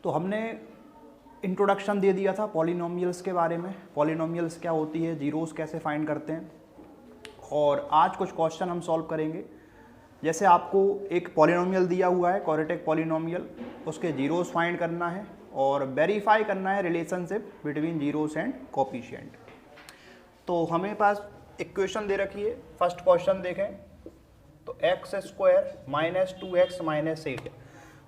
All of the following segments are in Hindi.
तो हमने इंट्रोडक्शन दे दिया था पॉलिनोमियल्स के बारे में, पॉलिनोमियल्स क्या होती है, जीरोस कैसे फाइंड करते हैं, और आज कुछ क्वेश्चन हम सॉल्व करेंगे। जैसे आपको एक पॉलिनोमियल दिया हुआ है क्वाड्रेटिक पॉलिनोमियल, उसके जीरोस फाइंड करना है और वेरीफाई करना है relationship between zeros and coefficient. तो हमें पास इक्वेशन दे रखी है। फर्स्ट क्वेश्चन देखें तो x² - 2x - 8।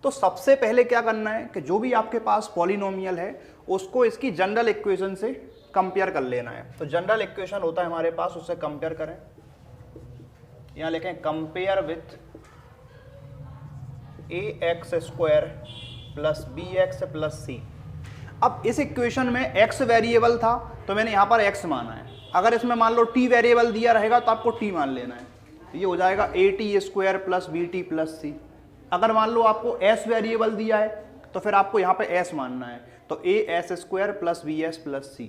तो सबसे पहले क्या करना है कि जो भी आपके पास पॉलिनोमियल है उसको इसकी जनरल इक्वेशन से कंपेयर कर लेना है। तो जनरल इक्वेशन होता है हमारे पास, उससे कंपेयर करें। यहाँ लिखें compare with ax² + bx + c। अब इस इक्वेशन में x वेरिएबल था तो मैंने यहाँ पर x माना है। अगर इसमें मान लो t वेरिएबल दिया रहेगा तो आपको t मान लेना है। ये हो जाएगा at² + bt + c। अगर मान लो आपको s वेरिएबल दिया है तो फिर आपको यहाँ पे s मानना है, तो as² + bs + c।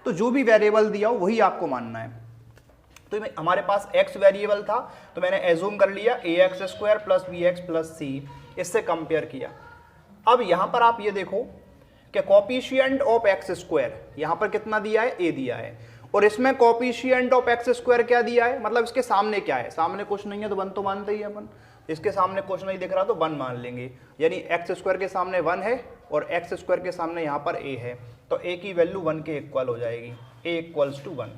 तो जो भी वेरिएबल दिया हो वही आपको मानना है। तो हमारे पास x वेरिएबल था तो मैंने एज्यूम कर लिया ax² + bx + c, इससे कंपेयर किया। अब यहाँ पर आप ये देखो कि कोफिशिएंट ऑफ x², यहाँ पर कितना दिया है, a दिया है, और इसमें कोफिशिएंट ऑफ x² क्या दिया है, मतलब इसके सामने क्या है, सामने कुछ नहीं है तो 1 तो मानते ही अपन। इसके सामने कुछ नहीं दिख रहा तो 1 मान लेंगे, यानी x² के सामने 1 है और x² के सामने यहाँ पर a है, तो a की वैल्यू 1 के इक्वल हो जाएगी, a = 1।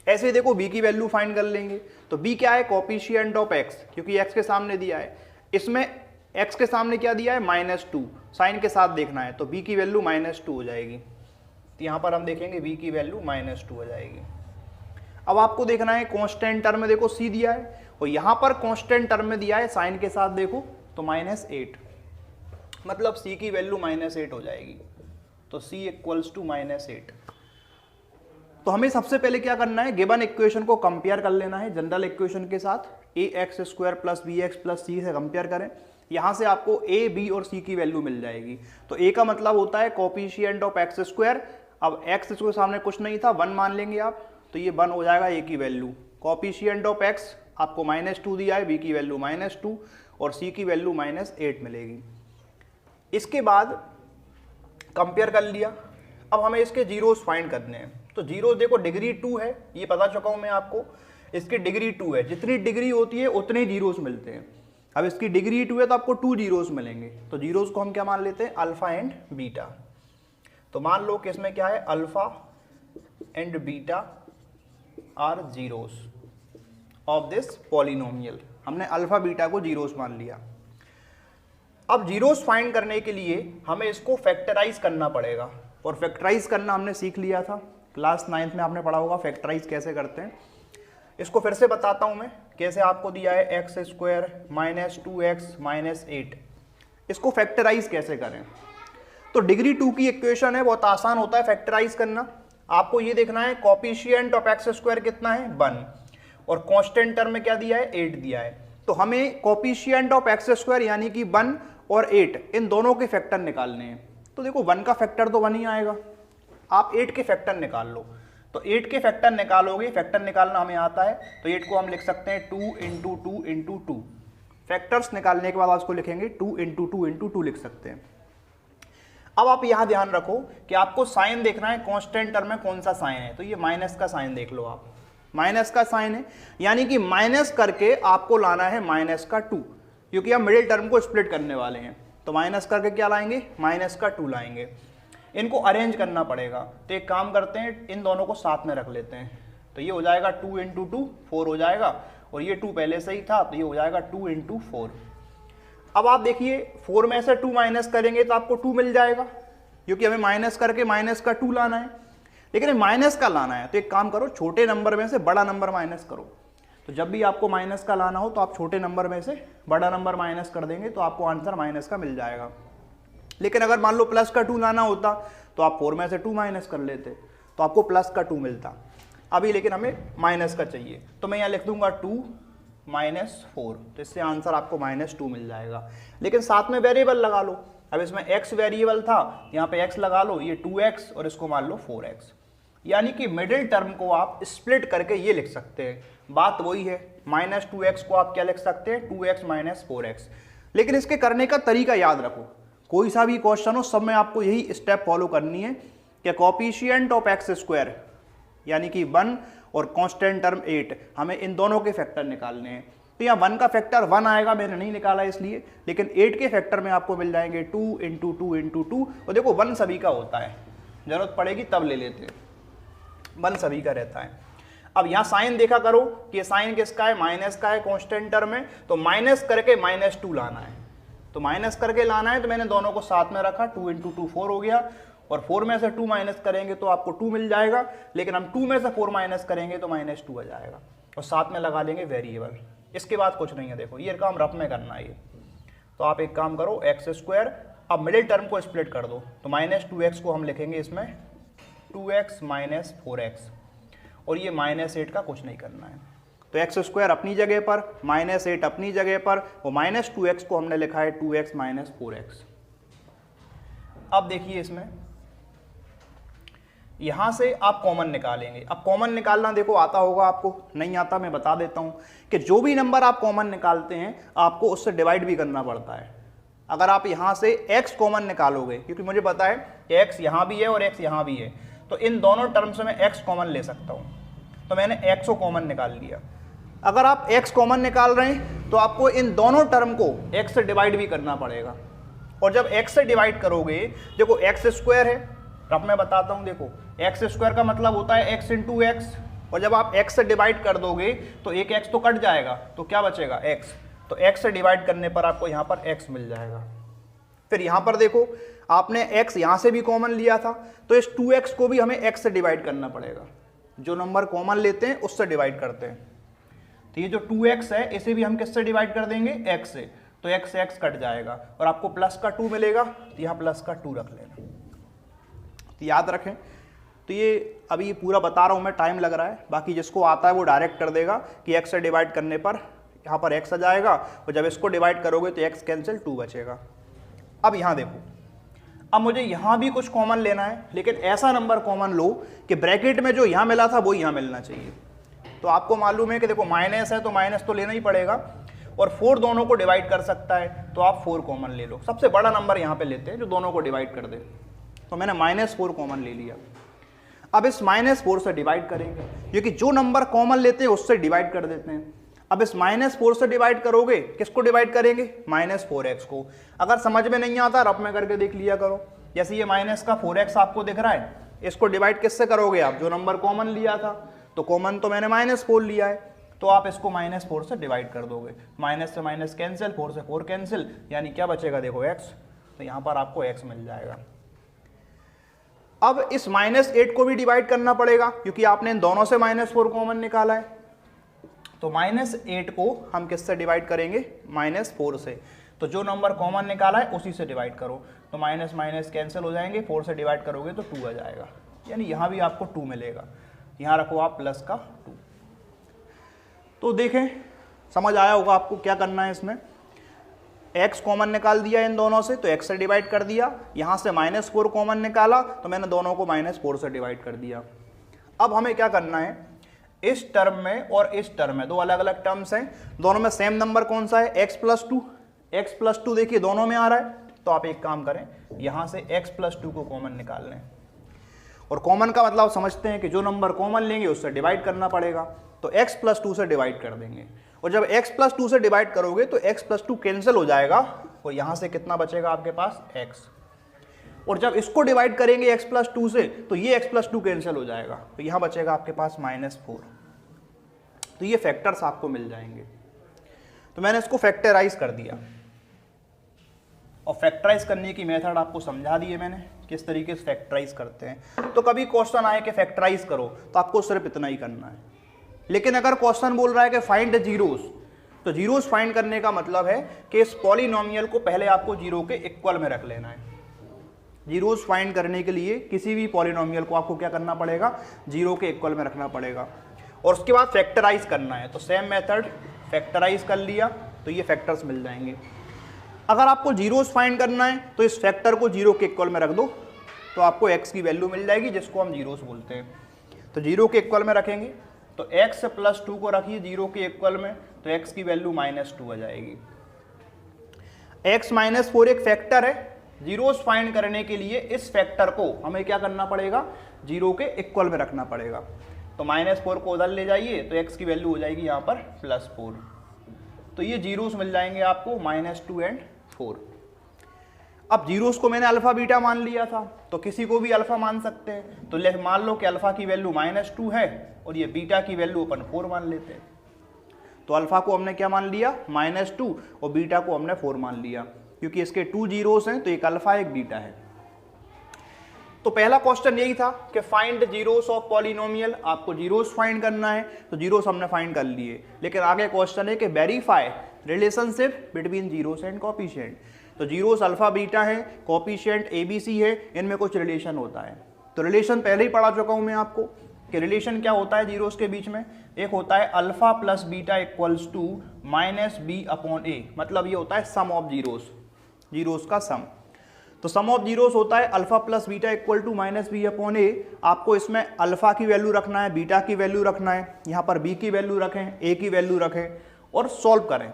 ऐसे ही देखो b की वैल्यू फाइंड कर लेंगे। तो b क्या है, कोफिशिएंट ऑफ x, क्योंकि x के सामने दिया है, इसमें x के सामने क्या दिया है, -2, साइन के साथ देखना है, तो b की वैल्यू -2 हो जाएगी। तो यहाँ पर हम देखेंगे b की वैल्यू -2 हो जाएगी। अब आपको देखना है कांस्टेंट टर्म में, देखो c दिया है और यहाँ पर कांस्टेंट टर्म में दिया है साइन के साथ, देखो तो -8, मतलब c की वैल्यू -8 हो जाएगी, तो c = -8। तो हमें सबसे पहले क्या करना है, गिवन इक्वेशन को कंपेयर कर लेना है जनरल इक्वेशन के साथ। ax² + bx + c से कंपेयर करें, यहाँ से आपको a, b और c की वैल्यू मिल जाएगी। तो a का मतलब होता है कोफिशिएंट ऑफ x²। अब x के सामने कुछ नहीं था, 1 मान लेंगे आप, तो ये 1 हो जाएगा a की वैल्यू। कोफिशिएंट ऑफ x आपको -2 दिया है, b की वैल्यू -2 और c की वैल्यू -8 मिलेगी। इसके बाद कंपेयर कर लिया। अब हमें इसके जीरोस फाइंड करने हैं। तो जीरो देखो डिग्री 2 है, ये पता चुका हूं मैं आपको, इसकी डिग्री 2 है, जितनी डिग्री होती है उतने ही जीरोस मिलते हैं। अब इसकी डिग्री 2 है तो आपको 2 जीरोस मिलेंगे। तो जीरोस को हम क्या मान लेते हैं, अल्फा एंड बीटा। तो मान लो कि इसमें क्या है, alpha and beta are zeros of this polynomial. हमने अल्फा बीटा को जीरोस मान लिया। अब जीरोस फाइंड करने के लिए हमें इसको फैक्टराइज करना पड़ेगा, और फैक्टराइज करना हमने सीख लिया था, क्लास 9th में आपने पढ़ा होगा फैक्टराइज कैसे करते हैं। इसको फिर से बताता हूं मैं कैसे। आपको दिया है x² - 2x - 8, इसको फैक्टराइज कैसे करें। तो डिग्री 2 की इक्वेशन है, बहुत आसान होता है फैक्टराइज करना। आपको ये देखना है कोफिशिएंट ऑफ x² कितना है, 1, और कांस्टेंट टर्म में क्या दिया है, 8 दिया है। तो हमें कोफिशिएंट ऑफ x² यानी कि 1 और 8 इन दोनों के फैक्टर निकालने हैं। तो देखो 1 का फैक्टर तो 1 ही आएगा, आप 8 के फैक्टर निकाल लो। तो 8 के फैक्टर निकालोगे, फैक्टर निकालना हमें आता है, तो 8 को हम लिख सकते हैं 2 × 2 × 2। फैक्टर्स निकालने के बाद उसको लिखेंगे 2 × 2 × 2 लिख सकते हैं। अब आप यहां ध्यान रखो कि आपको साइन देखना है, कांस्टेंट टर्म में कौन सा साइन है। तो ये माइनस का साइन देख लो आप, माइनस का साइन है, यानी कि माइनस करके आपको लाना है -2, क्योंकि हम मिडिल टर्म को स्प्लिट करने वाले हैं। तो माइनस करके क्या लाएंगे, -2 लाएंगे। इनको अरेंज करना पड़ेगा, तो एक काम करते हैं, इन दोनों को साथ में रख लेते हैं। तो ये हो जाएगा 2 × 2 4 हो जाएगा, और ये 2 पहले से ही था, तो ये हो जाएगा 2 × 4। अब आप देखिए 4 में से 2 माइनस करेंगे तो आपको 2 मिल जाएगा, क्योंकि हमें माइनस करके -2 लाना है। लेकिन माइनस का लाना है तो एक काम करो, छोटे नंबर में से बड़ा नंबर माइनस करो। तो जब भी आपको माइनस का लाना हो तो आप छोटे नंबर में से बड़ा नंबर माइनस कर देंगे, तो आपको आंसर माइनस का मिल जाएगा। लेकिन अगर मान लो प्लस का 2 लाना होता तो आप 4 में से 2 माइनस कर लेते, तो आपको प्लस का 2 मिलता। अभी लेकिन हमें माइनस का चाहिए, तो मैं यहाँ लिख दूंगा 2 - 4, तो इससे आंसर आपको -2 मिल जाएगा। लेकिन साथ में वेरिएबल लगा लो। अब इसमें x वेरिएबल था, यहाँ पे x लगा लो, ये 2x और इसको मान लो 4x। यानी कि मिडिल टर्म को आप स्प्लिट करके ये लिख सकते हैं, बात वही है। -2x को आप क्या लिख सकते हैं, 2x - 4x। लेकिन इसके करने का तरीका याद रखो, कोई सा भी क्वेश्चन हो सब में आपको यही स्टेप फॉलो करनी है कि कोफिशिएंट ऑफ एक्स स्क्वायर यानी कि 1 और कांस्टेंट टर्म 8, हमें इन दोनों के फैक्टर निकालने हैं। तो यहाँ 1 का फैक्टर 1 आएगा, मैंने नहीं निकाला इसलिए, लेकिन 8 के फैक्टर में आपको मिल जाएंगे 2 × 2 × 2। और देखो 1 सभी का होता है, जरूरत पड़ेगी तब ले लेते हैं, 1 सभी का रहता है। अब यहाँ साइन देखा करो कि ये साइन किसका है, माइनस का है, कांस्टेंट टर्म है, तो माइनस करके -2 लाना है। तो माइनस करके लाना है, तो मैंने दोनों को साथ में रखा, 2 × 2 4 हो गया, और 4 में से 2 माइनस करेंगे तो आपको 2 मिल जाएगा, लेकिन हम 2 में से 4 माइनस करेंगे तो -2 आ जाएगा, और साथ में लगा देंगे वेरिएबल। इसके बाद कुछ नहीं है, देखो ये काम रफ में करना है ये। तो आप एक काम करो, x², अब मिडिल टर्म को स्प्लिट कर दो, तो -2x को हम लिखेंगे इसमें 2x - 4x, और ये -8 का कुछ नहीं करना है। तो x² अपनी जगह पर, -8 अपनी जगह पर, और -2x को हमने लिखा है 2x - 4x। अब देखिए इसमें यहां से आप कॉमन निकालेंगे। अब कॉमन निकालना देखो आता होगा आपको, नहीं आता मैं बता देता हूं कि जो भी नंबर आप कॉमन निकालते हैं आपको उससे डिवाइड भी करना पड़ता है। अगर आप यहां से x कॉमन निकालोगे, क्योंकि मुझे पता है कि x यहां भी है और x यहां भी है, तो इन दोनों टर्म्स में x कॉमन ले सकता हूं, तो मैंने x को कॉमन निकाल लिया। अगर आप x कॉमन निकाल रहे हैं तो आपको इन दोनों टर्म को x से डिवाइड भी करना पड़ेगा, और जब x से डिवाइड करोगे, देखो x² है, अब मैं बताता हूं, देखो x² का मतलब होता है x × x, और जब आप x से डिवाइड कर दोगे तो एक x तो कट जाएगा, तो क्या बचेगा x, तो x से डिवाइड करने पर आपको यहाँ पर x मिल जाएगा। फिर यहाँ पर देखो आपने x यहाँ से भी कॉमन लिया था, तो इस 2x को भी हमें x से डिवाइड करना पड़ेगा। जो नंबर कॉमन लेते हैं उससे डिवाइड करते हैं, तो ये जो 2x है इसे भी हम किससे डिवाइड कर देंगे, x से, तो x कट जाएगा और आपको प्लस का 2 मिलेगा, तो यहाँ प्लस का 2 रख लेना। तो याद रखें, तो ये अभी पूरा बता रहा हूँ मैं, टाइम लग रहा है, बाकी जिसको आता है वो डायरेक्ट कर देगा कि x से डिवाइड करने पर यहाँ पर x आ जाएगा, और जब इसको डिवाइड करोगे तो x कैंसिल 2 बचेगा। अब यहाँ देखो, अब मुझे यहाँ भी कुछ कॉमन लेना है, लेकिन ऐसा नंबर कॉमन लो कि ब्रैकेट में जो यहाँ मिला था वो यहाँ मिलना चाहिए। तो आपको मालूम है कि देखो माइनस है तो माइनस तो लेना ही पड़ेगा, और 4 दोनों को डिवाइड कर सकता है, तो आप 4 कॉमन ले लो। सबसे बड़ा नंबर यहाँ पे लेते हैं जो दोनों को डिवाइड कर दे, तो मैंने -4 कॉमन ले लिया। अब इस -4 से डिवाइड करेंगे, क्योंकि जो नंबर कॉमन लेते हैं उससे डिवाइड कर देते हैं। अब इस -4 से डिवाइड करोगे, किसको डिवाइड करेंगे, -4x को। अगर समझ में नहीं आता रफ में करके देख लिया करो, जैसे ये माइनस का 4x आपको दिख रहा है, इसको डिवाइड किससे करोगे आप, जो नंबर कॉमन लिया था, तो कॉमन तो मैंने -4 लिया है, तो आप इसको -4 से डिवाइड कर दोगे, माइनस से माइनस कैंसिल, 4 से 4 कैंसिल, यानी क्या बचेगा, देखो x, तो यहाँ पर आपको x मिल जाएगा। अब इस -8 को भी डिवाइड करना पड़ेगा, क्योंकि आपने इन दोनों से -4 कॉमन निकाला है, तो -8 को हम किससे डिवाइड करेंगे, -4 से। तो जो नंबर कॉमन निकाला है उसी से डिवाइड करो, तो माइनस माइनस कैंसिल हो जाएंगे, 4 से डिवाइड करोगे तो 2 आ जाएगा, यानी यहाँ भी आपको 2 मिलेगा। यहाँ रखो आप प्लस का 2। तो देखें, समझ आया होगा आपको क्या करना है इसमें। x कॉमन निकाल दिया इन दोनों से, तो x से डिवाइड कर दिया। यहाँ से -4 कॉमन निकाला, तो मैंने दोनों को -4 से डिवाइड कर दिया। अब हमें क्या करना है, इस टर्म में और इस टर्म में, दो अलग अलग टर्म्स हैं, दोनों में सेम नंबर कौन सा है, x प्लस 2 देखिए दोनों में आ रहा है, तो आप एक काम करें, यहाँ से x प्लस 2 को कॉमन निकाल लें। और कॉमन का मतलब समझते हैं कि जो नंबर कॉमन लेंगे उससे डिवाइड करना पड़ेगा, तो x प्लस 2 से डिवाइड कर देंगे। और जब x प्लस 2 से डिवाइड करोगे तो x प्लस 2 कैंसिल हो जाएगा, और यहाँ से कितना बचेगा आपके पास, x। और जब इसको डिवाइड करेंगे x प्लस 2 से, तो ये x प्लस 2 कैंसिल हो जाएगा, तो यहाँ बचेगा आपके पास -4। तो ये फैक्टर्स आपको मिल जाएंगे। तो मैंने इसको फैक्टराइज कर दिया, और फैक्टराइज करने की मेथड आपको समझा दी है मैंने, किस तरीके से फैक्टराइज करते हैं। तो कभी क्वेश्चन आए कि फैक्टराइज करो, तो आपको सिर्फ इतना ही करना है। लेकिन अगर क्वेश्चन बोल रहा है कि फाइंड जीरोस, तो जीरोस फाइंड करने का मतलब है कि इस पॉलिनोमियल को पहले आपको जीरो के इक्वल में रख लेना है। जीरोस फाइंड करने के लिए किसी भी पॉलिनोमियल को आपको क्या करना पड़ेगा, जीरो के इक्वल में रखना पड़ेगा, और उसके बाद फैक्टराइज करना है। तो सेम मेथड, फैक्टराइज कर लिया तो ये फैक्टर्स मिल जाएंगे। अगर आपको जीरोस फाइंड करना है तो इस फैक्टर को जीरो के इक्वल में रख दो, तो आपको x की वैल्यू मिल जाएगी, जिसको हम जीरोस बोलते हैं। तो जीरो के इक्वल में रखेंगे, तो x प्लस 2 को रखिए जीरो के इक्वल में, तो x की वैल्यू -2 आ जाएगी। x -4 एक फैक्टर है, जीरोस फाइंड करने के लिए इस फैक्टर को हमें क्या करना पड़ेगा, 0 के इक्वल में रखना पड़ेगा। तो -4 को उधर ले जाइए तो x की वैल्यू हो जाएगी यहाँ पर +4। तो ये जीरोस मिल जाएंगे आपको -2 एंड 4। अब जीरोस को मैंने अल्फा बीटा मान लिया था, तो किसी को भी अल्फा मान सकते हैं। तो मान लो कि अल्फा की वैल्यू -2 है और ये बीटा की वैल्यू अपन 4 मान लेते हैं। तो अल्फा को हमने क्या मान लिया, -2, और बीटा को हमने 4 मान लिया, क्योंकि इसके 2 जीरोस हैं, तो एक अल्फा एक बीटा है। तो पहला क्वेश्चन यही था कि फाइंड जीरोस ऑफ पॉलिनोमियल, आपको जीरोस फाइंड करना है। तो जीरोस हमने फाइंड कर लिए, लेकिन आगे क्वेश्चन है कि verify relationship between zeros and coefficient. तो जीरोस अल्फा बीटा है, कोफिशिएंट ABC है, इनमें कुछ रिलेशन होता है। तो रिलेशन पहले ही पढ़ा चुका हूं मैं आपको कि रिलेशन क्या होता है जीरोस के बीच में। एक होता है alpha plus beta equals to -b/a, मतलब ये होता है सम ऑफ जीरोस, जीरोस का सम। तो सम ऑफ जीरोस होता है alpha plus beta equal to -b/a। आपको इसमें अल्फा की वैल्यू रखना है, बीटा की वैल्यू रखना है, यहाँ पर b की वैल्यू रखें, a की वैल्यू रखें और सॉल्व करें।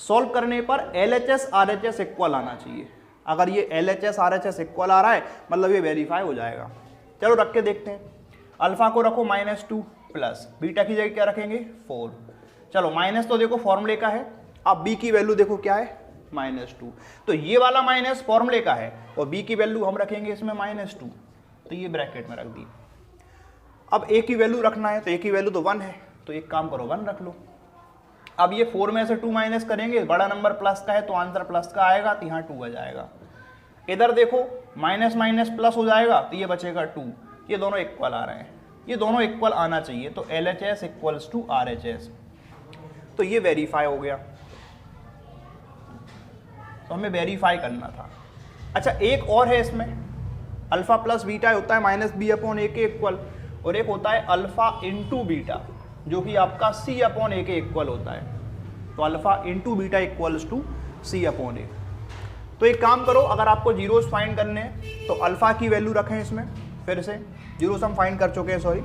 सॉल्व करने पर LHS RHS इक्वल आना चाहिए। अगर ये LHS RHS इक्वल आ रहा है मतलब ये वेरीफाई हो जाएगा। चलो रख के देखते हैं। अल्फा को रखो -2 प्लस बीटा की जगह क्या रखेंगे 4। चलो माइनस तो देखो फॉर्मूले का है, अब b की वैल्यू देखो क्या है -2, तो ये वाला माइनस फॉर्मूले का है और b की वैल्यू हम रखेंगे इसमें -2, तो ये ब्रैकेट में रख दी। अब a की वैल्यू रखना है, तो a की वैल्यू तो 1 है, तो एक काम करो 1 रख लो। अब ये 4 में से 2 माइनस करेंगे, बड़ा नंबर प्लस का है तो आंसर प्लस का आएगा, तो यहाँ 2 आ जाएगा। इधर देखो माइनस माइनस प्लस हो जाएगा तो ये बचेगा 2। ये दोनों इक्वल आ रहे हैं, ये दोनों इक्वल आना चाहिए, तो LHS इक्वल्स टू RHS। तो ये वेरीफाई हो गया, तो हमें वेरीफाई करना था। अच्छा एक और है इसमें, अल्फा प्लस बीटा होता है -b/a के इक्वल, और एक होता है अल्फा इंटू बीटा जो कि आपका c/a के इक्वल होता है। तो alpha into beta equals to c/a। तो एक काम करो, अगर आपको जीरोस फाइंड करने हैं तो अल्फा की वैल्यू रखें इसमें, फिर से जीरोस हम फाइंड कर चुके हैं, सॉरी,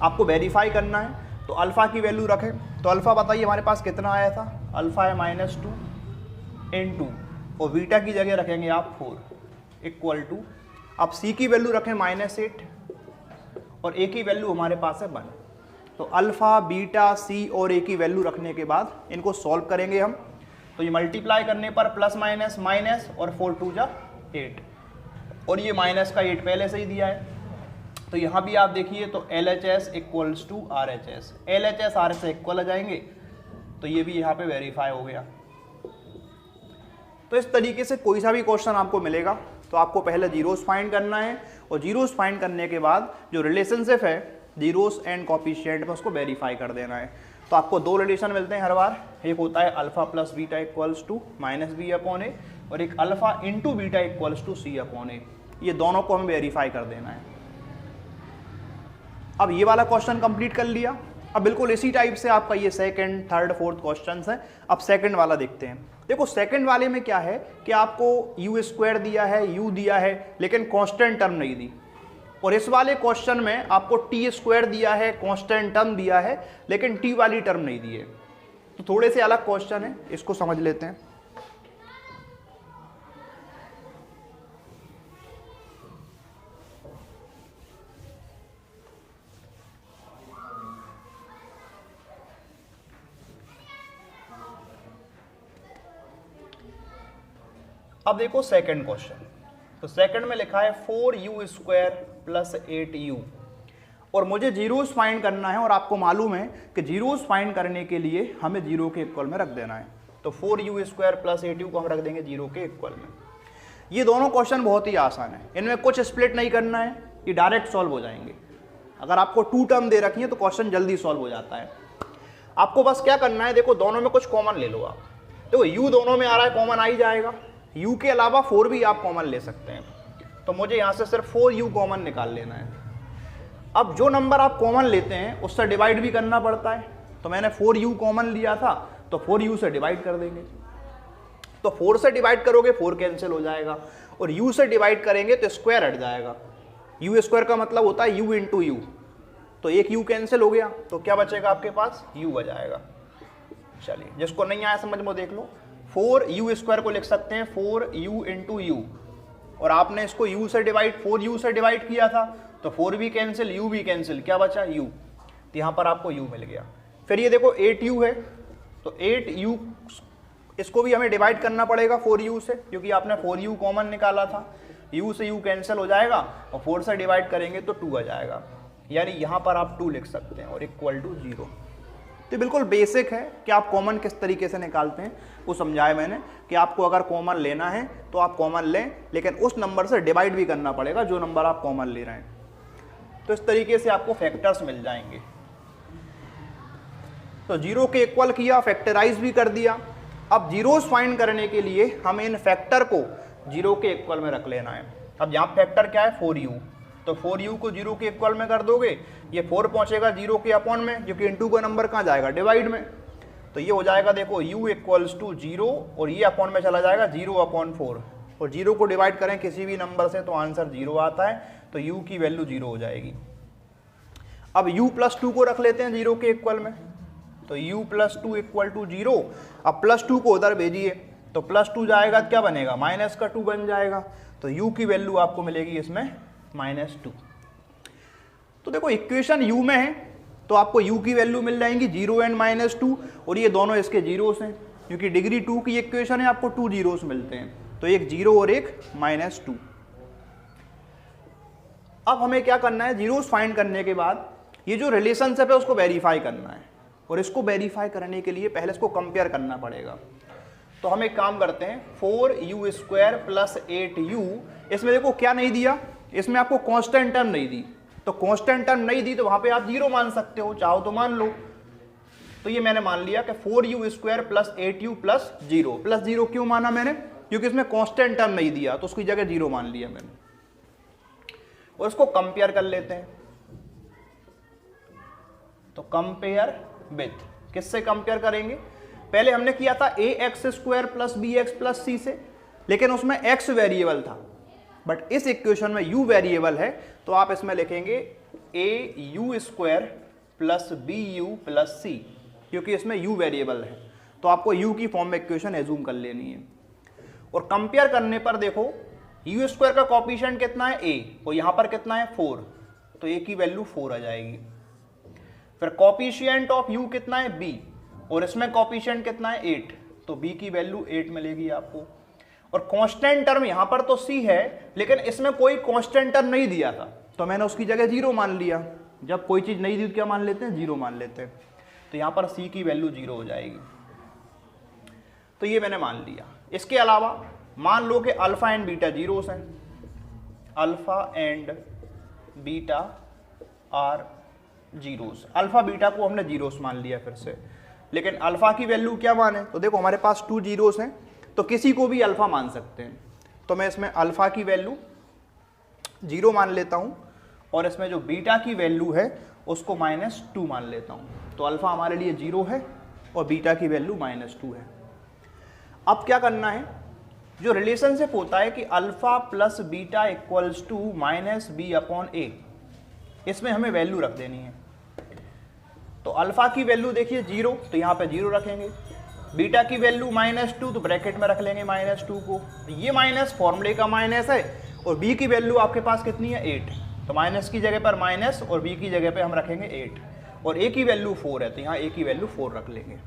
आपको वेरीफाई करना है तो अल्फा की वैल्यू रखें। तो अल्फा बताइए हमारे पास कितना आया था, अल्फा है -2 इंटू, और बीटा की जगह रखेंगे आप 4 इक्वल टू, अब c की वैल्यू रखें -8 और a की वैल्यू हमारे पास है 1। तो अल्फा बीटा c और a की वैल्यू रखने के बाद इनको सॉल्व करेंगे हम, तो ये मल्टीप्लाई करने पर प्लस माइनस माइनस और 4 2 जा 8, और ये माइनस का 8 पहले से ही दिया है। तो यहाँ भी आप देखिए तो LHS equals to RHS, LHS RHS equal आ जाएंगे, तो ये भी यहाँ पे वेरीफाई हो गया। तो इस तरीके से कोई सा भी क्वेश्चन आपको मिलेगा तो आपको पहले जीरोस फाइंड करना है, और जीरोस फाइंड करने के बाद जो रिलेशनशिप है जीरोस एंड कोफिशिएंट में उसको वेरीफाई कर देना है। तो आपको 2 रिलेशन मिलते हैं हर बार, एक होता है alpha plus beta equals to -b/a और एक alpha into beta equals to c/a। ये दोनों को हमें वेरीफाई कर देना है। अब ये वाला क्वेश्चन कंप्लीट कर लिया। अब बिल्कुल इसी टाइप से आपका ये सेकंड, थर्ड, फोर्थ क्वेश्चंस हैं। अब सेकंड वाला देखते हैं। देखो सेकंड वाले में क्या है कि आपको u² दिया है, u दिया है, लेकिन कांस्टेंट टर्म नहीं दी। और इस वाले क्वेश्चन में आपको t² दिया है, कांस्टेंट टर्म दिया है, लेकिन t वाली टर्म नहीं दी है। तो थोड़े से अलग क्वेश्चन है, इसको समझ लेते हैं। अब देखो सेकंड क्वेश्चन, तो सेकंड में लिखा है 4u² प्लस 8u, और मुझे जीरोस फाइंड करना है, और आपको मालूम है कि जीरोस फाइंड करने के लिए हमें 0 के इक्वल में रख देना है। तो 4u² प्लस 8u को हम रख देंगे 0 के इक्वल में। ये दोनों क्वेश्चन बहुत ही आसान है, इनमें कुछ स्प्लिट नहीं करना है, ये डायरेक्ट सॉल्व हो जाएंगे। अगर आपको 2 टर्म दे रखी है तो क्वेश्चन जल्दी सॉल्व हो जाता है। आपको बस क्या करना है, देखो दोनों में कुछ कॉमन ले लो आप। देखो u दोनों में आ रहा है, कॉमन आ ही जाएगा। u के अलावा 4 भी आप कॉमन ले सकते हैं, तो मुझे यहाँ से सिर्फ 4u कॉमन निकाल लेना है। अब जो नंबर आप कॉमन लेते हैं उससे डिवाइड भी करना पड़ता है, तो मैंने 4u कॉमन लिया था तो 4u से डिवाइड कर देंगे। तो 4 से डिवाइड करोगे 4 कैंसिल हो जाएगा, और u से डिवाइड करेंगे तो स्क्वायर हट जाएगा। u² का मतलब होता है u इंटू यू, तो एक u कैंसिल हो गया, तो क्या बचेगा आपके पास, u आ जाएगा। चलिए जिसको नहीं आया समझ में देख लो, 4u² को लिख सकते हैं 4u इंटू यू, और आपने इसको u से डिवाइड 4u से डिवाइड किया था, तो 4 भी कैंसिल, u भी कैंसिल, क्या बचा u, तो यहाँ पर आपको u मिल गया। फिर ये देखो 8u है, तो 8u इसको भी हमें डिवाइड करना पड़ेगा 4u से, क्योंकि आपने 4u कॉमन निकाला था, u से u कैंसिल हो जाएगा और 4 से डिवाइड करेंगे तो 2 आ जाएगा, यानी यहाँ पर आप 2 लिख सकते हैं और इक्वल टू 0। तो बिल्कुल बेसिक है कि आप कॉमन किस तरीके से निकालते हैं, वो समझाया मैंने कि आपको अगर कॉमन लेना है तो आप कॉमन लें, लेकिन उस नंबर से डिवाइड भी करना पड़ेगा जो नंबर आप कॉमन ले रहे हैं। तो इस तरीके से आपको फैक्टर्स मिल जाएंगे। तो 0 के इक्वल किया, फैक्टराइज भी कर दिया। अब जीरोस फाइंड करने के लिए हमें इन फैक्टर को 0 के इक्वल में रख लेना है। अब यहाँ फैक्टर क्या है 4u, तो 4u को 0 के इक्वल में कर दोगे, ये 4 पहुंचेगा 0 के अपॉन में, क्योंकि इनटू का नंबर कहाँ जाएगा डिवाइड में, तो ये हो जाएगा देखो u इक्वल्स टू 0 और ये अपॉन में चला जाएगा 0/4, और 0 को डिवाइड करें किसी भी नंबर से तो आंसर 0 आता है, तो u की वैल्यू 0 हो जाएगी। अब u+2 को रख लेते हैं 0 के इक्वल में, तो u+2 इक्वल टू 0। अब +2 को उधर भेजिए तो +2 जाएगा, क्या बनेगा -2 बन जाएगा, तो u की वैल्यू आपको मिलेगी इसमें -2। तो देखो इक्वेशन u में है तो आपको u की वैल्यू मिल जाएंगी 0 एंड -2, और ये दोनों इसके जीरोस हैं, क्योंकि डिग्री 2 की इक्वेशन है, आपको 2 जीरोस मिलते हैं, तो एक 0 और एक -2। अब हमें क्या करना है, जीरोस फाइंड करने के बाद ये जो रिलेशनशिप है उसको वेरीफाई करना है, और इसको वेरीफाई करने के लिए पहले इसको कंपेयर करना पड़ेगा। तो हम एक काम करते हैं, 4u² + 8u, इसमें देखो क्या नहीं दिया, इसमें आपको कांस्टेंट टर्म नहीं दी, तो कांस्टेंट टर्म नहीं दी तो वहां पे आप 0 मान सकते हो, चाहो तो मान लो। तो ये मैंने मान लिया कि 4u² + 8u + 0, +0 क्यों माना मैंने, क्योंकि इसमें कांस्टेंट टर्म नहीं दिया, तो उसकी जगह 0 मान लिया मैंने। और इसको कंपेयर कर लेते हैं, तो कंपेयर विथ, किससे कंपेयर करेंगे, पहले हमने किया था ax² + bx + c से, लेकिन उसमें x वेरिएबल था, बट इस इक्वेशन में u वेरिएबल है, तो आप इसमें लिखेंगे au² + bu + c, क्योंकि इसमें u वेरिएबल है, तो आपको u की फॉर्म में इक्वेशन एज्यूम कर लेनी है। और कंपेयर करने पर देखो u² का कोएफिशिएंट कितना है a, और यहां पर कितना है 4, तो a की वैल्यू 4 आ जाएगी। फिर कोएफिशिएंट ऑफ u कितना है b, और इसमें कोएफिशिएंट कितना है 8, तो b की वैल्यू 8 मिलेगी आपको। और कांस्टेंट टर्म यहां पर तो c है, लेकिन इसमें कोई कांस्टेंट टर्म नहीं दिया था, तो मैंने उसकी जगह 0 मान लिया। जब कोई चीज नहीं दी तो क्या मान लेते हैं, 0 मान लेते हैं, तो यहां पर c की वैल्यू 0 हो जाएगी। तो ये मैंने मान लिया। इसके अलावा मान लो कि अल्फा एंड बीटा जीरोस हैं, alpha and beta are zeros, alpha beta को हमने जीरोस मान लिया फिर से, लेकिन अल्फा की वैल्यू क्या माने, तो देखो हमारे पास 2 जीरोस हैं, तो किसी को भी अल्फा मान सकते हैं, तो मैं इसमें अल्फा की वैल्यू 0 मान लेता हूं, और इसमें जो बीटा की वैल्यू है उसको -2 मान लेता हूं, तो अल्फा हमारे लिए 0 है और बीटा की वैल्यू -2 है। अब क्या करना है, जो रिलेशनशिप होता है कि alpha + beta equals to -b/a, इसमें हमें वैल्यू रख देनी है। तो अल्फा की वैल्यू देखिए 0, तो यहाँ पे 0 रखेंगे, बीटा की वैल्यू -2, तो ब्रैकेट में रख लेंगे -2 को, ये माइनस फॉर्मूले का माइनस है, और b की वैल्यू आपके पास कितनी है 8, तो माइनस की जगह पर माइनस और b की जगह पे हम रखेंगे 8, और a की वैल्यू 4 है, तो यहाँ a की वैल्यू 4 रख लेंगे।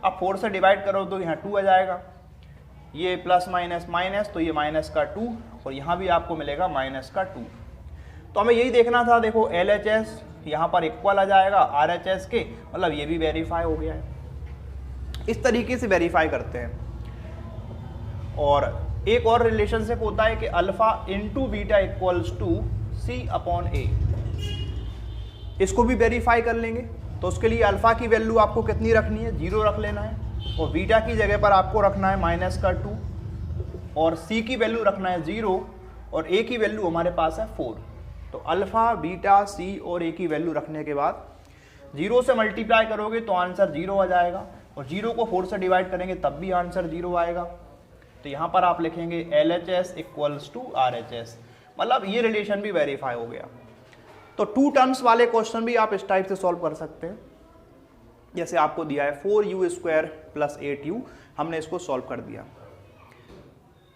अब 4 से डिवाइड करो तो यहाँ 2 आ जाएगा, ये प्लस माइनस माइनस, तो ये -2, और यहाँ भी आपको मिलेगा -2। तो हमें यही देखना था, देखो LHS यहाँ पर इक्वल आ जाएगा RHS के, मतलब ये भी वेरीफाई हो गया है। इस तरीके से वेरीफाई करते हैं। और एक और रिलेशनशिप होता है कि alpha into beta equals to c/a, इसको भी वेरीफाई कर लेंगे। तो उसके लिए अल्फा की वैल्यू आपको कितनी रखनी है, 0 रख लेना है, और बीटा की जगह पर आपको रखना है -2, और c की वैल्यू रखना है 0, और a की वैल्यू हमारे पास है 4। तो अल्फा, बीटा, c और a की वैल्यू रखने के बाद 0 से मल्टीप्लाई करोगे तो आंसर 0 आ जाएगा, और 0 को 4 से डिवाइड करेंगे तब भी आंसर 0 आएगा। तो यहाँ पर आप लिखेंगे LHS इक्वल्स टू RHS, मतलब ये रिलेशन भी वेरीफाई हो गया। तो 2 टर्म्स वाले क्वेश्चन भी आप इस टाइप से सॉल्व कर सकते हैं, जैसे आपको दिया है 4u² + 8u, हमने इसको सॉल्व कर दिया।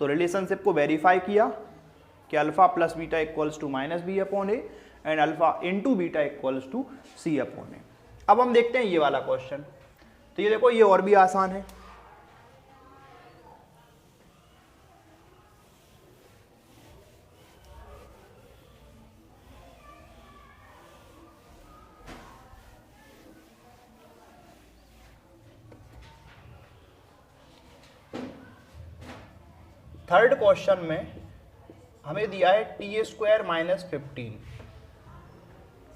तो रिलेशनशिप को वेरीफाई किया कि alpha plus beta equals to minus B upon A and alpha into beta equals to C upon A. अब हम देखते हैं ये वाला क्वेश्चन। तो ये देखो, ये और भी आसान है। थर्ड क्वेश्चन में हमें दिया है टी स्क्वायर माइनस 15।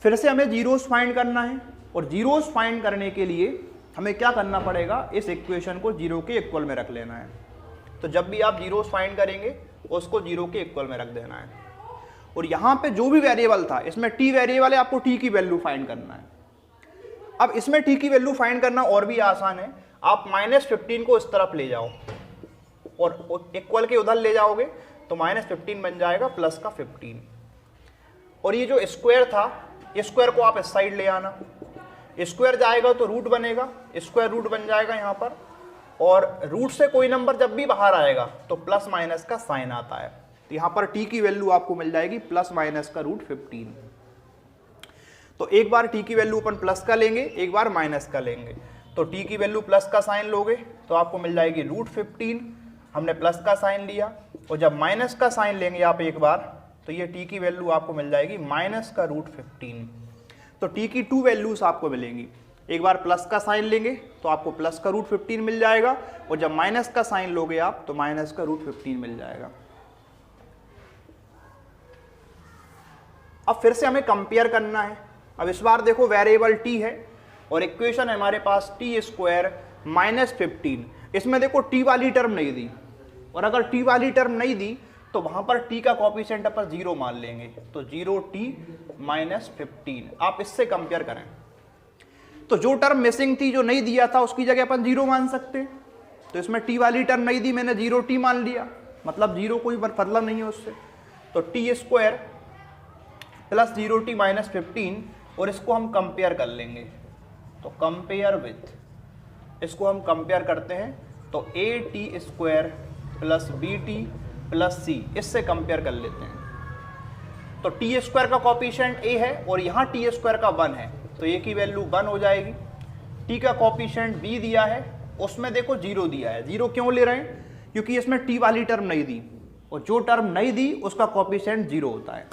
फिर से हमें जीरोस फाइंड करना है और जीरोस फाइंड करने के लिए हमें क्या करना पड़ेगा, इस इक्वेशन को जीरो के इक्वल में रख लेना है। तो जब भी आप जीरोस फाइंड करेंगे उसको जीरो के इक्वल में रख देना है। और यहाँ पे जो भी वेरिएबल था, इसमें टी वेरिएबल है, आपको टी की वैल्यू फाइंड करना है। अब इसमें टी की वैल्यू फाइंड करना और भी आसान है। आप -15 को इस तरफ ले जाओ और इक्वल के उधर ले जाओगे तो -15 बन जाएगा प्लस का 15। और ये जो स्क्वायर था, स्क्वायर को आप इस साइड ले आना, स्क्वायर जाएगा तो रूट बनेगा, स्क्वायर रूट बन जाएगा यहाँ पर। और रूट से कोई नंबर जब भी बाहर आएगा तो प्लस माइनस का साइन आता है। तो यहाँ पर टी की वैल्यू आपको मिल जाएगी प्लस माइनस का रूट 15। तो एक बार टी की वैल्यू अपन प्लस का लेंगे, एक बार माइनस का लेंगे। तो टी की वैल्यू प्लस का साइन लोगे तो आपको मिल जाएगी रूट 15। हमने प्लस का साइन लिया, और जब माइनस का साइन लेंगे आप एक बार, तो ये टी की वैल्यू आपको मिल जाएगी माइनस का रूट 15। तो टी की 2 वैल्यूज आपको मिलेंगी। एक बार प्लस का साइन लेंगे तो आपको प्लस का रूट 15 मिल जाएगा, और जब माइनस का साइन लोगे आप तो माइनस का रूट 15 मिल जाएगा। अब फिर से हमें कंपेयर करना है। अब इस बार देखो, वेरिएबल टी है और इक्वेशन है हमारे पास टी स्क्वायर माइनस 15। इसमें देखो टी वाली टर्म नहीं दी, और अगर टी वाली टर्म नहीं दी तो वहां पर टी का कोएफिशिएंट अपन 0 मान लेंगे। तो 0t माइनस 15 आप इससे कंपेयर करें तो जो टर्म मिसिंग थी, जो नहीं दिया था, उसकी जगह अपन 0 मान सकते। तो इसमें टी वाली टर्म नहीं दी, मैंने 0t मान लिया, मतलब 0 कोई मतलब नहीं है उससे। तो T square plus 0t minus 15, और इसको हम कंपेयर कर लेंगे। तो कंपेयर विथ, इसको हम कंपेयर करते हैं तो A T square plus B T plus C, इससे कंपेयर कर लेते हैं। तो टी स्क्वायर का कोएफिशिएंट ए है और यहाँ टी स्क्वायर का 1 है, तो ए की वैल्यू 1 हो जाएगी। टी का कोएफिशिएंट बी दिया है, उसमें देखो 0 दिया है। 0 क्यों ले रहे हैं? क्योंकि इसमें टी वाली टर्म नहीं दी, और जो टर्म नहीं दी उसका कोएफिशिएंट 0 होता है।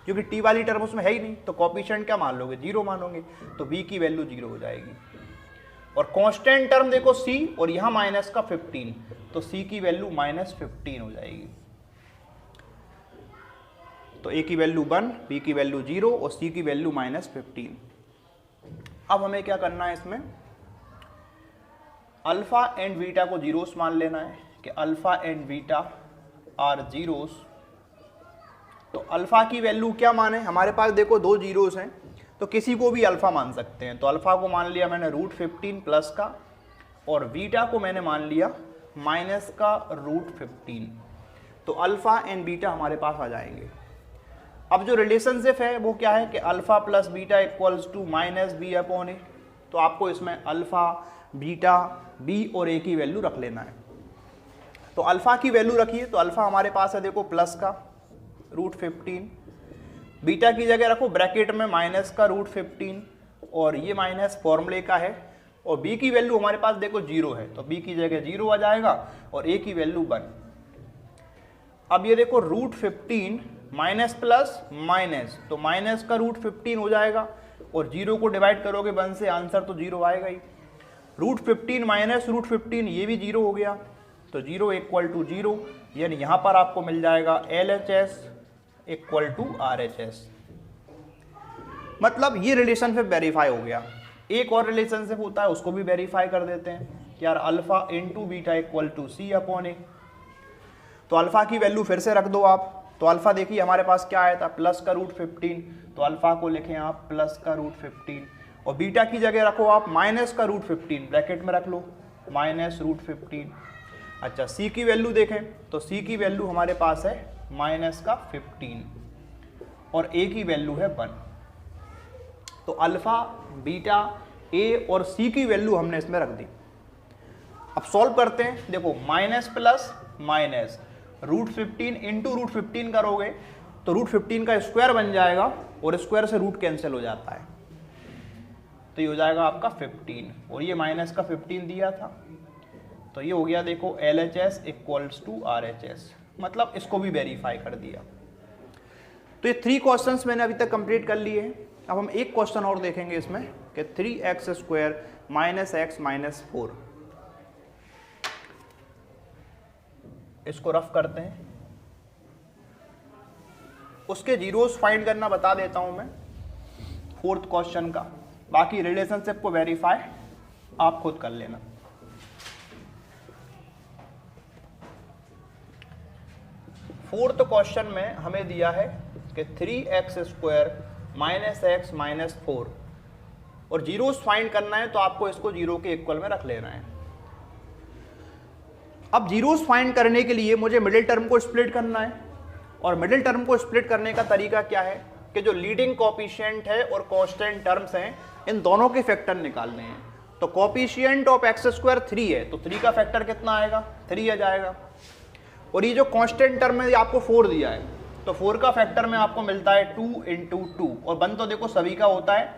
क्योंकि टी वाली टर्म उसमें है ही नहीं, तो कोएफिशिएंट क्या मान लोगे? 0 मानोगे। तो बी की वैल्यू 0 हो जाएगी। और कांस्टेंट टर्म देखो सी, और यहाँ माइनस का 15, तो सी की वैल्यू माइनस 15 हो जाएगी। तो ए की वैल्यू 1, बी की वैल्यू 0 और सी की वैल्यू माइनस 15। अब हमें क्या करना है, इसमें अल्फा एंड बीटा को जीरोस मान लेना है कि alpha and beta are zeros. तो अल्फा की वैल्यू क्या माने? हमारे पास देखो 2 जीरोस हैं, तो किसी को भी अल्फा मान सकते हैं। तो अल्फा को मान लिया मैंने रूट 15 प्लस का, और बीटा को मैंने मान लिया माइनस का रूट 15। तो अल्फा एंड बीटा हमारे पास आ जाएंगे। अब जो रिलेशनशिप है वो क्या है कि alpha plus beta equals to minus B upon A. तो आपको इसमें अल्फा, बीटा, बी और ए की वैल्यू रख लेना है। तो अल्फा की वैल्यू रखिए, तो अल्फा हमारे पास है देखो प्लस का रूट 15, बीटा की जगह रखो ब्रैकेट में माइनस का रूट 15, और ये माइनस फॉर्मूले का है। और बी की वैल्यू हमारे पास देखो 0 है, तो बी की जगह 0 आ जाएगा, और ए की वैल्यू 1। अब ये देखो रूट 15 माइनस प्लस माइनस, तो माइनस का रूट 15 हो जाएगा, और 0 को डिवाइड करोगे 1 से, आंसर तो 0 आएगा ही। रूट 15 माइनस रूट 15, ये भी 0 हो गया, तो 0 इक्वल टू 0, यानी यहाँ पर आपको मिल जाएगा LHS इक्वल टू RHS। मतलब ये रिलेशनशिप वेरीफाई हो गया। एक और रिलेशनशिप होता है, उसको भी वेरीफाई कर देते हैं कि यार alpha into beta equal to C upon A. तो अल्फा की वैल्यू फिर से रख दो आप। तो अल्फा देखिए हमारे पास क्या आया था, प्लस का रूट 15, तो अल्फा को लिखें आप प्लस का रूट 15, और बीटा की जगह रखो आप माइनस का रूट 15, ब्रैकेट में रख लो माइनस रूट 15। अच्छा, सी की वैल्यू देखें तो सी की वैल्यू हमारे पास है माइनस का 15, और ए की वैल्यू है 1। तो अल्फा, बीटा, ए और सी की वैल्यू हमने इसमें रख दी। अब सॉल्व करते हैं, देखो माइनस प्लस माइनस √15 इंटू √15 करोगे तो √15 का स्क्वायर बन जाएगा और स्क्वायर से रूट कैंसिल हो जाता है, तो ये हो जाएगा आपका 15 और ये माइनस का 15 दिया था, तो ये हो गया देखो LHS इक्वल्स टू RHS, मतलब इसको भी वेरीफाई कर दिया। तो ये 3 क्वेश्चंस मैंने अभी तक कंप्लीट कर लिए हैं। अब हम एक क्वेश्चन और देखेंगे इसमें कि 3x² - x - 4, इसको रफ करते हैं, उसके जीरोस फाइंड करना बता देता हूं मैं 4th क्वेश्चन का, बाकी रिलेशनशिप को वेरीफाई आप खुद कर लेना। फोर्थ क्वेश्चन में हमें दिया है कि 3x² - x - 4 और जीरोस फाइंड करना है, तो आपको इसको जीरो के इक्वल में रख लेना है। अब जीरोस फाइंड करने के लिए मुझे मिडिल टर्म को स्प्लिट करना है, और मिडिल टर्म को स्प्लिट करने का तरीका क्या है कि जो लीडिंग कोफिशिएंट है और कांस्टेंट टर्म्स हैं, इन दोनों के फैक्टर निकालने हैं। तो कोफिशिएंट ऑफ x² 3 है, तो 3 का फैक्टर कितना आएगा, 3 आ जाएगा। और ये जो कांस्टेंट टर्म है आपको 4 दिया है, तो 4 का फैक्टर में आपको मिलता है 2 × 2, और 1 तो देखो सभी का होता है,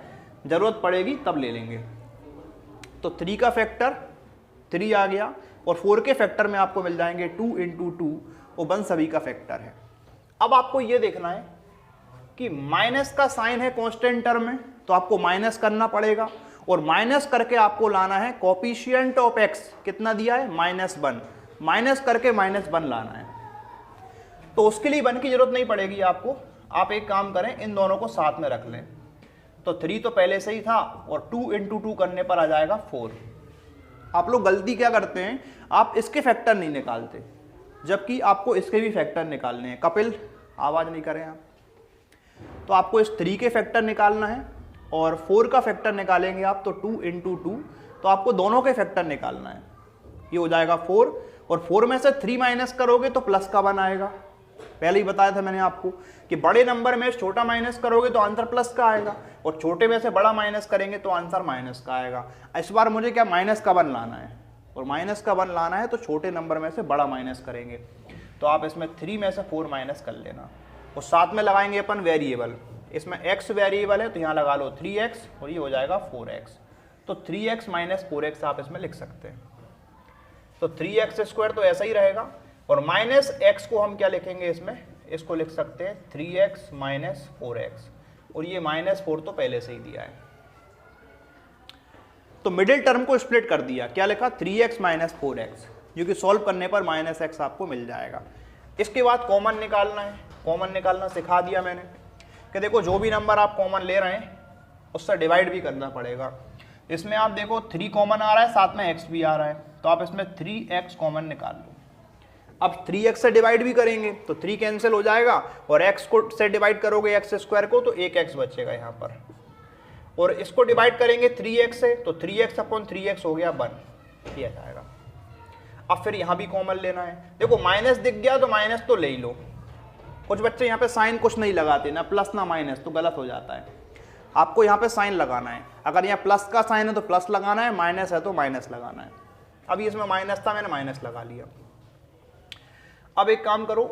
जरूरत पड़ेगी तब ले लेंगे। तो 3 का फैक्टर 3 आ गया, और 4 के फैक्टर में आपको मिल जाएंगे 2 × 2, और 1 सभी का फैक्टर है। अब आपको ये देखना है कि माइनस का साइन है कांस्टेंट टर्म में, तो आपको माइनस करना पड़ेगा, और माइनस करके आपको लाना है कोफिशिएंट ऑफ x, कितना दिया है -1, माइनस करके -1 लाना है। तो उसके लिए 1 की जरूरत नहीं पड़ेगी आपको, आप एक काम करें, इन दोनों को साथ में रख लें। तो 3 तो पहले से ही था, और 2 × 2 करने पर आ जाएगा 4। आप लोग गलती क्या करते हैं, आप इसके फैक्टर नहीं निकालते, जबकि आपको इसके भी फैक्टर निकालने हैं। कपिल आवाज नहीं करें आप। तो आपको इस 3 के फैक्टर निकालना है, और 4 का फैक्टर निकालेंगे आप, तो 2 × 2, तो आपको दोनों के फैक्टर निकालना है। ये हो जाएगा 4, और 4 में से 3 माइनस करोगे तो प्लस का 1 आएगा। पहले ही बताया था मैंने आपको कि बड़े नंबर में छोटा माइनस करोगे तो आंसर प्लस का आएगा, और छोटे में से बड़ा माइनस करेंगे तो आंसर माइनस का आएगा। इस बार मुझे क्या माइनस का 1 लाना है, और माइनस का 1 लाना है तो छोटे नंबर में से बड़ा माइनस करेंगे। तो आप इसमें 3 में से 4 माइनस कर लेना, और साथ में लगाएंगे अपन वेरिएबल। इसमें x वेरिएबल है, तो यहाँ लगा लो 3x, और ये हो जाएगा 4x। तो 3x - 4x आप इसमें लिख सकते हैं। तो 3x² तो ऐसा ही रहेगा, और -x को हम क्या लिखेंगे इसमें, इसको लिख सकते हैं 3x - 4x, और ये -4 तो पहले से ही दिया है। तो मिडिल टर्म को स्प्लिट कर दिया, क्या लिखा 3x - 4x, जो कि सॉल्व करने पर -x आपको मिल जाएगा। इसके बाद कॉमन निकालना है, कॉमन निकालना सिखा दिया मैंने कि देखो जो भी नंबर आप कॉमन ले रहे हैं उससे डिवाइड भी करना पड़ेगा। इसमें आप देखो 3 कॉमन आ रहा है, साथ में x भी आ रहा है, तो आप इसमें 3x कॉमन निकाल लो। अब 3x से डिवाइड भी करेंगे तो 3 कैंसिल हो जाएगा, और x को से डिवाइड करोगे x² को तो 1x बचेगा यहाँ पर, और इसको डिवाइड करेंगे 3x से तो 3x/3x हो गया 1, ये जाएगा। अब फिर यहाँ भी कॉमन लेना है, देखो माइनस दिख गया तो माइनस तो ले ही लो। कुछ बच्चे यहाँ पे साइन कुछ नहीं लगाते, ना प्लस ना माइनस, तो गलत हो जाता है। आपको यहाँ पे साइन लगाना है, अगर यहाँ प्लस का साइन है तो प्लस लगाना है, माइनस है तो माइनस लगाना है। अभी इसमें माइनस था, मैंने माइनस लगा लिया। अब एक काम करो,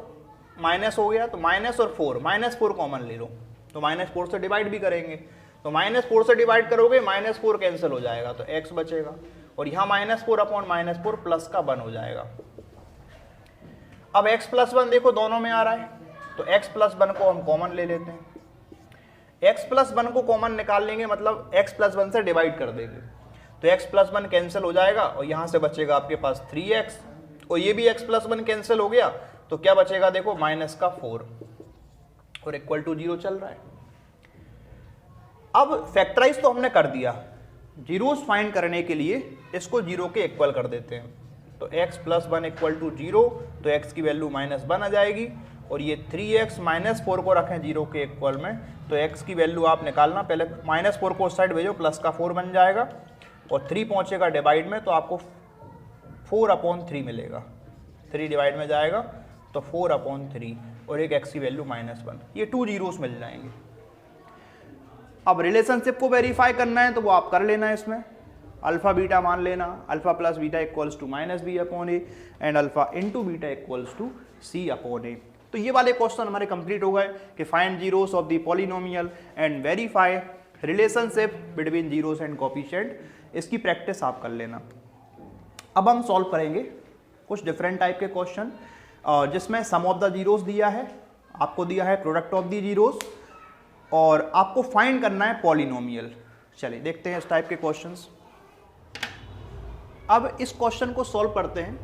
माइनस हो गया तो माइनस और 4, -4 कॉमन ले लो, तो -4 से डिवाइड भी करेंगे, तो -4 से डिवाइड करोगे -4 कैंसिल हो जाएगा तो x बचेगा, और यहाँ -4/-4 प्लस का 1 हो जाएगा। अब x + 1 देखो दोनों में आ रहा है, तो x + 1 को हम कॉमन ले लेते हैं। x + 1 को कॉमन निकाल लेंगे, मतलब x + 1 से डिवाइड कर देंगे, तो x + 1 कैंसिल हो जाएगा, और यहाँ से बचेगा आपके पास 3x, और ये भी x + 1 कैंसिल हो गया, तो क्या बचेगा देखो -4, और इक्वल टू 0 चल रहा है। अब फैक्टराइज तो हमने कर दिया, जीरोस फाइंड करने के लिए इसको 0 के इक्वल कर देते हैं, तो x + 1 = 0, तो x की वैल्यू -1 आ जाएगी, और ये 3x - 4 को रखें 0 के इक्वल में, तो x की वैल्यू आप निकालना, पहले -4 को उस साइड भेजो, प्लस का 4 बन जाएगा, और 3 पहुंचेगा डिवाइड में, तो आपको 4/3 मिलेगा। 3 डिवाइड में जाएगा तो 4/3, और एक x की वैल्यू -1, ये 2 जीरोस मिल जाएंगे। अब रिलेशनशिप को वेरीफाई करना है तो वो आप कर लेना है इसमें। अल्फा बीटा मान लेना, alpha plus beta equals to minus B upon A and alpha into beta equals to C upon A. तो ये वाले क्वेश्चन हमारे कंप्लीट हो गए कि find zeros of the polynomial and verify relationship between zeros and coefficient. इसकी प्रैक्टिस आप कर लेना। अब हम सॉल्व करेंगे कुछ डिफरेंट टाइप के क्वेश्चन जिसमें सम ऑफ द जीरोस दिया है, आपको दिया है प्रोडक्ट ऑफ द जीरोस और आपको फाइंड करना है पॉलिनोमियल। चलिए देखते हैं इस टाइप के क्वेश्चंस। अब इस क्वेश्चन को सॉल्व करते हैं।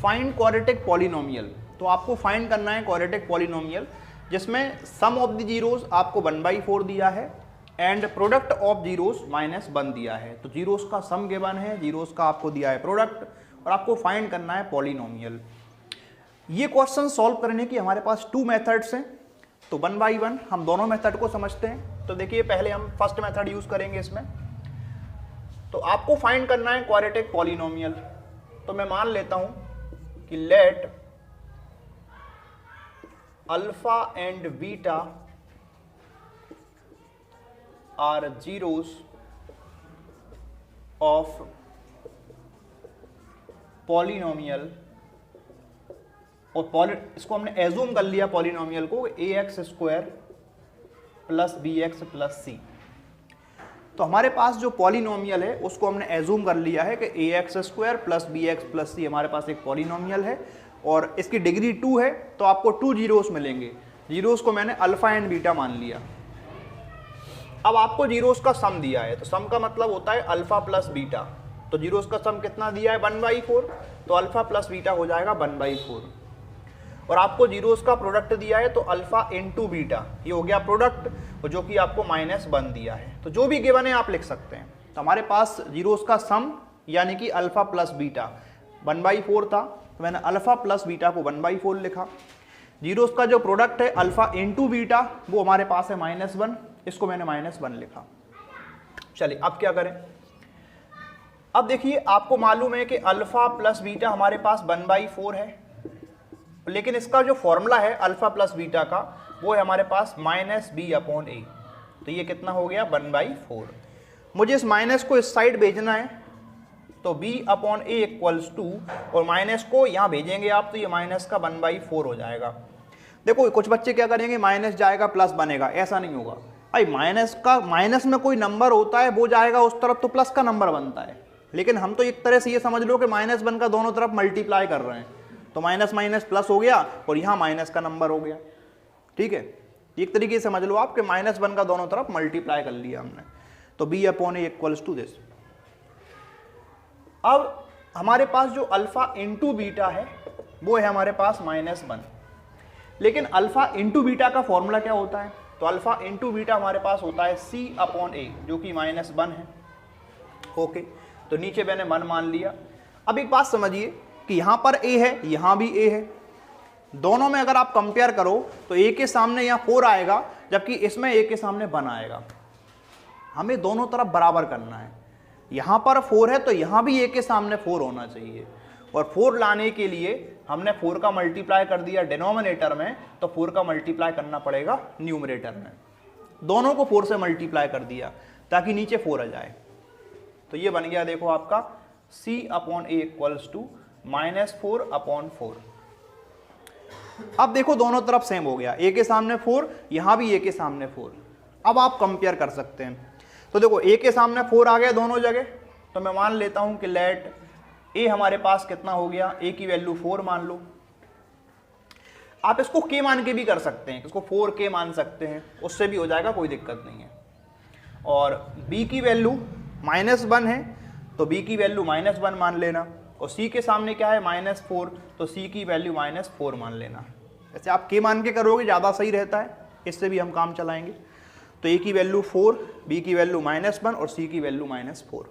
फाइंड क्वाड्रेटिक पॉलिनोमियल, तो आपको फाइंड करना है क्वाड्रेटिक पॉलिनोमियल जिसमें सम ऑफ द जीरोस आपको 1/4 दिया है एंड प्रोडक्ट ऑफ जीरोस -1 दिया है। तो जीरोस का सम गिवन है, जीरोस का आपको दिया है प्रोडक्ट और आपको फाइंड करना है पॉलिनोमियल। ये क्वेश्चन सॉल्व करने की हमारे पास 2 मेथड्स हैं, तो 1 बाई 1 हम दोनों मेथड को समझते हैं। तो देखिए पहले हम फर्स्ट मेथड यूज करेंगे इसमें। तो आपको फाइंड करना है क्वाड्रेटिक पॉलिनोमियल। तो मैं मान लेता हूं कि let alpha and beta are zeros of polynomial, और इसको हमने एज्यूम कर लिया पॉलिनोमियल को ax² plus bx plus c। तो हमारे पास जो पॉलिनोमियल है उसको हमने एज्यूम कर लिया है कि ax² plus bx plus c हमारे पास एक पॉलिनोमियल है और इसकी डिग्री 2 है। तो आपको 2 जीरोस मिलेंगे। जीरोस को मैंने अल्फा एंड बीटा मान लिया। अब आपको जीरोस का सम दिया है, तो सम का मतलब होता है अल्फा प्लस बीटा। तो जीरोस का सम कितना दिया है 1/4, तो अल्फा प्लस बीटा हो जाएगा 1/4। और आपको जीरोस का प्रोडक्ट दिया है तो अल्फा इंटू बीटा, ये हो गया प्रोडक्ट, जो कि आपको -1 दिया है। तो जो भी गिवन है आप लिख सकते हैं। तो हमारे पास जीरोस का सम यानी कि अल्फा प्लस बीटा 1/4 था, तो मैंने अल्फा प्लस बीटा को 1/4 लिखा। जीरोस का जो प्रोडक्ट है अल्फा इंटू बीटा वो हमारे पास है -1, इसको मैंने -1 लिखा। चलिए अब क्या करें। अब देखिए आपको मालूम है कि अल्फा प्लस बीटा हमारे पास 1/4 है, लेकिन इसका जो फॉर्मूला है अल्फा प्लस बीटा का वो है हमारे पास -b/a। तो ये कितना हो गया 1/4। मुझे इस माइनस को इस साइड भेजना है, तो b/a इक्वल्स टू, और माइनस को यहाँ भेजेंगे आप तो ये माइनस का 1/4 हो जाएगा। देखो कुछ बच्चे क्या करेंगे, माइनस जाएगा प्लस बनेगा, ऐसा नहीं होगा भाई। माइनस में कोई नंबर होता है वो जाएगा उस तरफ तो प्लस का नंबर बनता है, लेकिन हम तो एक तरह से ये समझ लो कि -1 का दोनों तरफ मल्टीप्लाई कर रहे हैं, तो माइनस माइनस प्लस हो गया और यहाँ माइनस का नंबर हो गया। ठीक है, एक तरीके से समझ लो आप कि -1 का दोनों तरफ मल्टीप्लाई कर लिया हमने। तो b/a इक्वल्स टू दिस। अब हमारे पास जो अल्फा इंटू बीटा है वो है हमारे पास -1, लेकिन अल्फा इंटू बीटा का फॉर्मूला क्या होता है, तो अल्फा इंटू बीटा हमारे पास होता है c/a जो कि -1 है। ओके, तो नीचे मैंने 1 मान लिया। अब एक बात समझिए कि यहाँ पर a है, यहाँ भी a है, दोनों में अगर आप कंपेयर करो तो a के सामने यहाँ 4 आएगा, जबकि इसमें a के सामने 1 आएगा। हमें दोनों तरफ बराबर करना है। यहाँ पर 4 है तो यहाँ भी a के सामने 4 होना चाहिए, और 4 लाने के लिए हमने 4 का मल्टीप्लाई कर दिया डिनोमिनेटर में, तो 4 का मल्टीप्लाई करना पड़ेगा न्यूमरेटर में। दोनों को 4 से मल्टीप्लाई कर दिया ताकि नीचे 4 आ जाए। तो ये बन गया देखो आपका c/a इक्वल्स टू -4/4। अब देखो दोनों तरफ सेम हो गया, a के सामने 4, यहाँ भी a के सामने 4। अब आप कंपेयर कर सकते हैं। तो देखो a के सामने 4 आ गया दोनों जगह, तो मैं मान लेता हूं कि लेट a हमारे पास कितना हो गया, a की वैल्यू 4 मान लो। आप इसको k मान के भी कर सकते हैं, इसको 4k मान सकते हैं, उससे भी हो जाएगा, कोई दिक्कत नहीं है। और b की वैल्यू -1 है तो b की वैल्यू -1 मान लेना, और c के सामने क्या है -4, तो c की वैल्यू -4 मान लेना। ऐसे आप k मान के करोगे ज़्यादा सही रहता है, इससे भी हम काम चलाएंगे। तो a की वैल्यू 4, b की वैल्यू -1 और c की वैल्यू -4।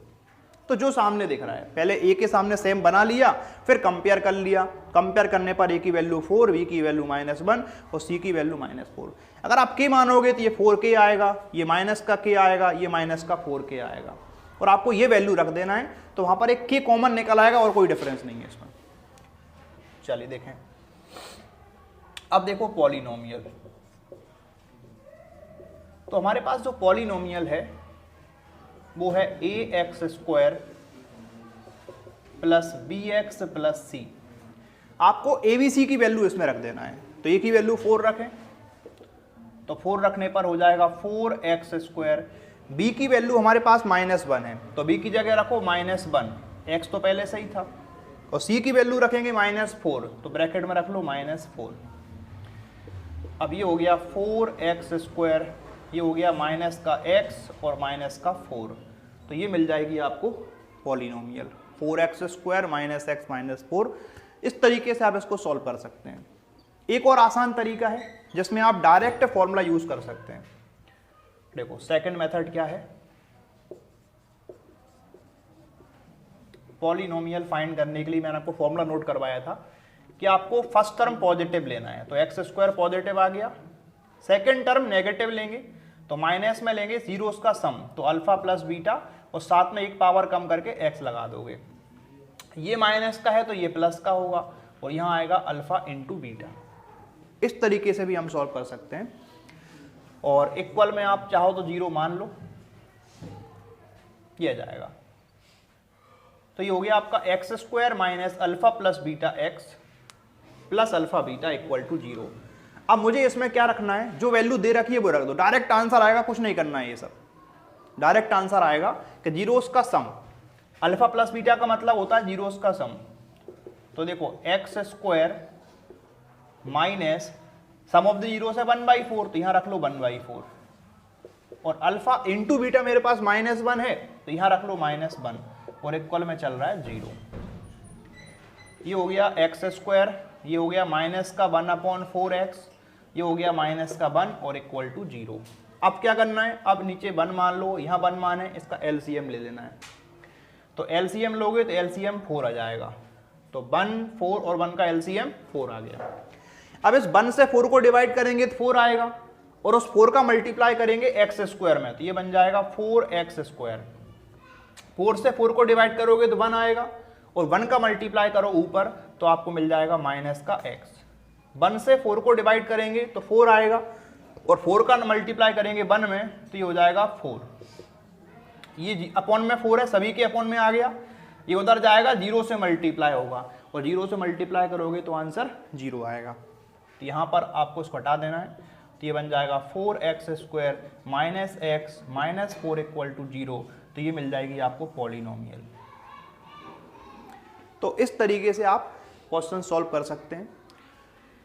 तो जो सामने दिख रहा है, पहले a के सामने सेम बना लिया, फिर कंपेयर कर लिया। कंपेयर करने पर a की वैल्यू 4, b की वैल्यू -1 और c की वैल्यू -4। अगर आप k मानोगे तो ये 4k आएगा, ये माइनस का k आएगा, ये माइनस का 4k आएगा, और आपको ये वैल्यू रख देना है। तो वहां पर एक k कॉमन निकल आएगा और कोई डिफरेंस नहीं है इसमें। चलिए देखें, अब देखो पॉलिनोमियल। तो हमारे पास जो पॉलिनोमियल है वो है ax² plus bx plus c। आपको abc की वैल्यू इसमें रख देना है। तो a की वैल्यू 4 रखें, तो 4 रखने पर हो जाएगा 4x²। b की वैल्यू हमारे पास -1 है, तो b की जगह रखो -1, x तो पहले से ही था। और c की वैल्यू रखेंगे -4, तो ब्रैकेट में रख लो -4। अब ये हो गया 4x², ये हो गया माइनस का x और माइनस का 4, तो ये मिल जाएगी आपको पॉलिनोमियल 4x² - x - 4। इस तरीके से आप इसको सॉल्व कर सकते हैं। एक और आसान तरीका है जिसमें आप डायरेक्ट फॉर्मूला यूज कर सकते हैं। देखो सेकंड मेथड क्या है, पॉलिनोमियल फाइंड करने के लिए मैंने आपको फॉर्मूला नोट करवाया था कि आपको फर्स्ट टर्म पॉजिटिव लेना है, तो x² पॉजिटिव आ गया। सेकंड टर्म नेगेटिव लेंगे, तो माइनस में लेंगे जीरोस का सम, तो अल्फा प्लस बीटा, और साथ में एक पावर कम करके x लगा दोगे। ये माइनस का है तो ये प्लस का होगा, और यहाँ आएगा अल्फा इंटू बीटा। इस तरीके से भी हम सॉल्व कर सकते हैं। और इक्वल में आप चाहो तो 0 मान लो, ये जाएगा। तो ये हो गया आपका x² minus alpha plus beta x plus alpha beta equal to 0। अब मुझे इसमें क्या रखना है, जो वैल्यू दे रखी है वो रख दो, डायरेक्ट आंसर आएगा, कुछ नहीं करना है। ये सब डायरेक्ट आंसर आएगा कि जीरोस का सम, अल्फा प्लस बीटा का मतलब होता है जीरोस का सम। तो देखो x² minus sum of the zero है 1/4, तो यहां रख लो 1/4, और अल्फा इंटू बीटा मेरे पास -1 है, तो यहां रख लो -1, और इक्वल में चल रहा है 0। ये हो गया x², ये हो गया माइनस का 1/4x, ये हो गया माइनस का 1 और इक्वल टू 0। अब क्या करना है, अब नीचे 1 मान लो, यहाँ 1 मान है, इसका एलसीएम ले लेना है। तो एलसीएम लोगे तो एलसीएम 4 आ जाएगा, तो 1 4 और 1 का एलसीएम 4 आ गया। अब इस 1 से 4 को डिवाइड करेंगे तो 4 आएगा, और उस 4 का मल्टीप्लाई करेंगे x² में, तो ये बन जाएगा 4x²। 4 से 4 को डिवाइड करोगे तो 1 आएगा, और 1 का मल्टीप्लाई करो ऊपर तो आपको मिल जाएगा माइनस का x। 1 से 4 को डिवाइड करेंगे तो 4 आएगा, और 4 का मल्टीप्लाई करेंगे 1 में तो ये हो जाएगा 4। ये अपॉन में 4 है, सभी के अपॉन में आ गया। ये उधर जाएगा 0 से मल्टीप्लाई होगा, और 0 से मल्टीप्लाई करोगे तो आंसर 0 आएगा। तो यहाँ पर आपको इसको हटा देना है, तो ये बन जाएगा 4x² minus x minus 4 equal to 0। तो ये मिल जाएगी आपको पॉलिनोमियल। तो इस तरीके से आप क्वेश्चन सॉल्व कर सकते हैं।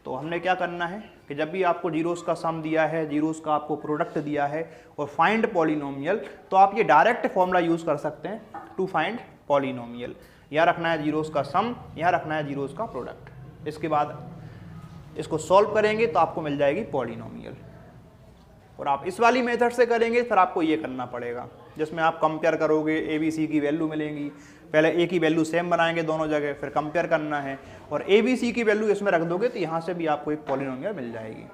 तो हमने क्या करना है कि जब भी आपको जीरोस का सम दिया है, जीरोस का आपको प्रोडक्ट दिया है और फाइंड पॉलिनोमियल, तो आप ये डायरेक्ट फॉर्मूला यूज कर सकते हैं टू फाइंड पॉलिनोमियल। यहाँ रखना है जीरोस का सम, यहाँ रखना है जीरोस का प्रोडक्ट। इसके बाद इसको सॉल्व करेंगे तो आपको मिल जाएगी पॉलिनोमियल। और आप इस वाली मेथड से करेंगे फिर आपको ये करना पड़ेगा, जिसमें आप कंपेयर करोगे, ABC की वैल्यू मिलेंगी, पहले A की वैल्यू सेम बनाएंगे दोनों जगह, फिर कंपेयर करना है, और ABC की वैल्यू इसमें रख दोगे तो यहाँ से भी आपको एक पॉलिनोमियल मिल जाएगी।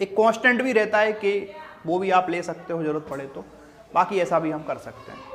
एक कांस्टेंट भी रहता है कि वो भी आप ले सकते हो जरूरत पड़े तो, बाकी ऐसा भी हम कर सकते हैं।